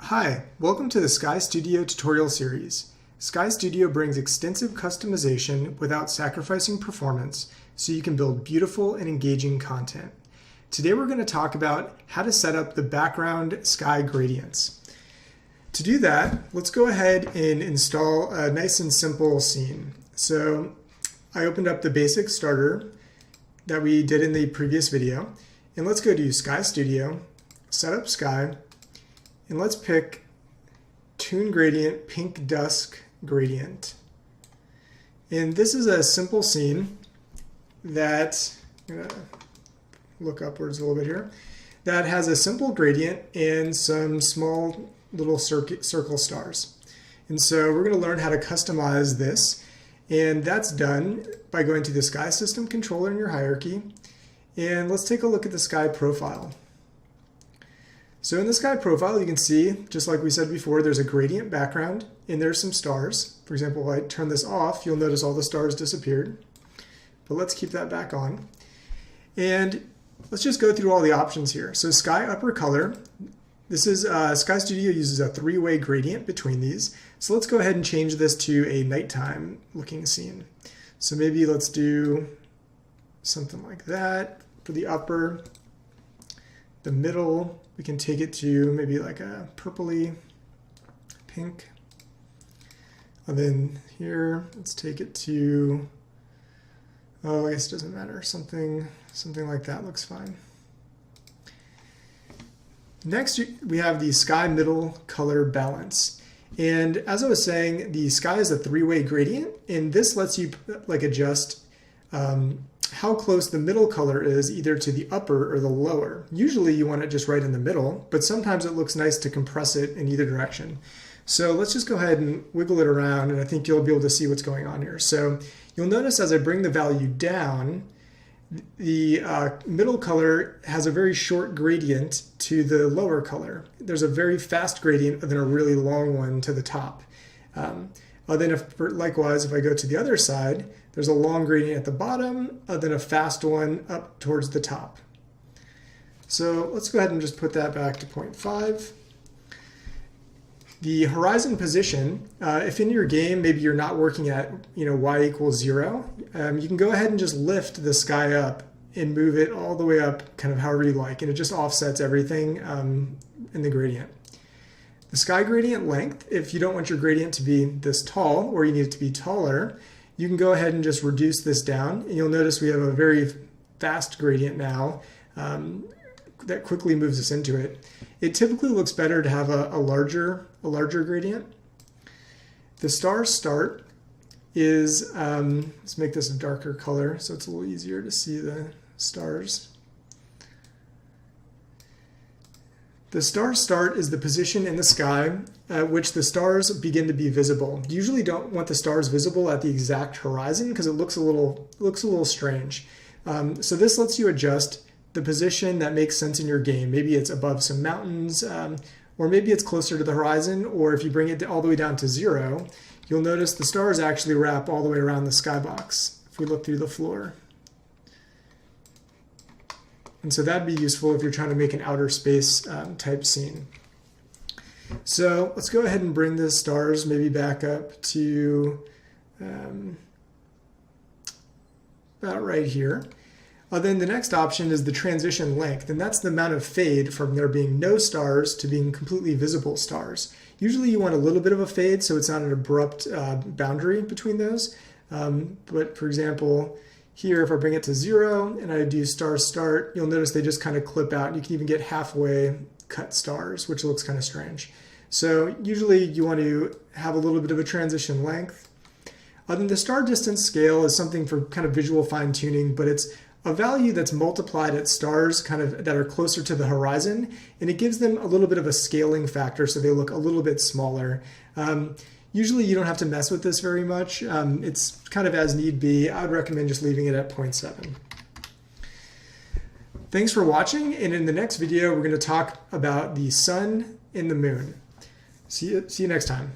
Hi, welcome to the Sky Studio tutorial series. Sky Studio brings extensive customization without sacrificing performance, so you can build beautiful and engaging content. Today we're going to talk about how to set up the background sky gradients. To do that, let's go ahead and install a nice and simple scene. So I opened up the basic starter that we did in the previous video, and let's go to Sky Studio, set up sky, and let's pick Toon Gradient Pink Dusk Gradient. And this is a simple scene that, I'm going to look upwards a little bit here, that has a simple gradient and some small little circle stars. And so we're going to learn how to customize this. And that's done by going to the Sky System Controller in your hierarchy. And let's take a look at the Sky profile. So in the sky profile, you can see, just like we said before, there's a gradient background and there's some stars. For example, if I turn this off, you'll notice all the stars disappeared. But let's keep that back on. And let's just go through all the options here. So sky upper color, this is Sky Studio uses a three-way gradient between these. So let's go ahead and change this to a nighttime looking scene. So maybe let's do something like that for the upper. The middle, we can take it to maybe like a purpley pink. And then here, let's take it to, oh, I guess it doesn't matter. Something like that looks fine. Next, we have the sky middle color balance. And as I was saying, the sky is a three-way gradient, and this lets you like adjust how close the middle color is either to the upper or the lower. Usually you want it just right in the middle, but sometimes it looks nice to compress it in either direction. So let's just go ahead and wiggle it around, and I think you'll be able to see what's going on here. So you'll notice as I bring the value down, the middle color has a very short gradient to the lower color. There's a very fast gradient and then a really long one to the top. Then likewise, if I go to the other side, there's a long gradient at the bottom, then a fast one up towards the top. So let's go ahead and just put that back to 0.5. The horizon position, if in your game maybe you're not working at y equals 0, you can go ahead and just lift the sky up and move it all the way up kind of however you like, and it just offsets everything in the gradient. The sky gradient length, if you don't want your gradient to be this tall or you need it to be taller, you can go ahead and just reduce this down, and you'll notice we have a very fast gradient now that quickly moves us into it. It typically looks better to have a larger gradient. The star start is, let's make this a darker color so it's a little easier to see the stars. The star start is the position in the sky at which the stars begin to be visible. You usually don't want the stars visible at the exact horizon because it looks a little strange. So this lets you adjust the position that makes sense in your game. Maybe it's above some mountains, or maybe it's closer to the horizon, or if you bring it all the way down to 0, you'll notice the stars actually wrap all the way around the skybox if we look through the floor. And so that'd be useful if you're trying to make an outer space type scene. So let's go ahead and bring the stars maybe back up to about right here. Then the next option is the transition length, and that's the amount of fade from there being no stars to being completely visible stars. Usually you want a little bit of a fade so it's not an abrupt boundary between those. But for example, here, if I bring it to 0 and I do star start, you'll notice they just kind of clip out. You can even get halfway cut stars, which looks kind of strange. So usually you want to have a little bit of a transition length. Then the star distance scale is something for kind of visual fine tuning, but it's a value that's multiplied at stars kind of that are closer to the horizon, and it gives them a little bit of a scaling factor so they look a little bit smaller. Usually you don't have to mess with this very much. It's kind of as need be. I would recommend just leaving it at 0.7. Thanks for watching, and in the next video we're going to talk about the sun and the moon. See you next time.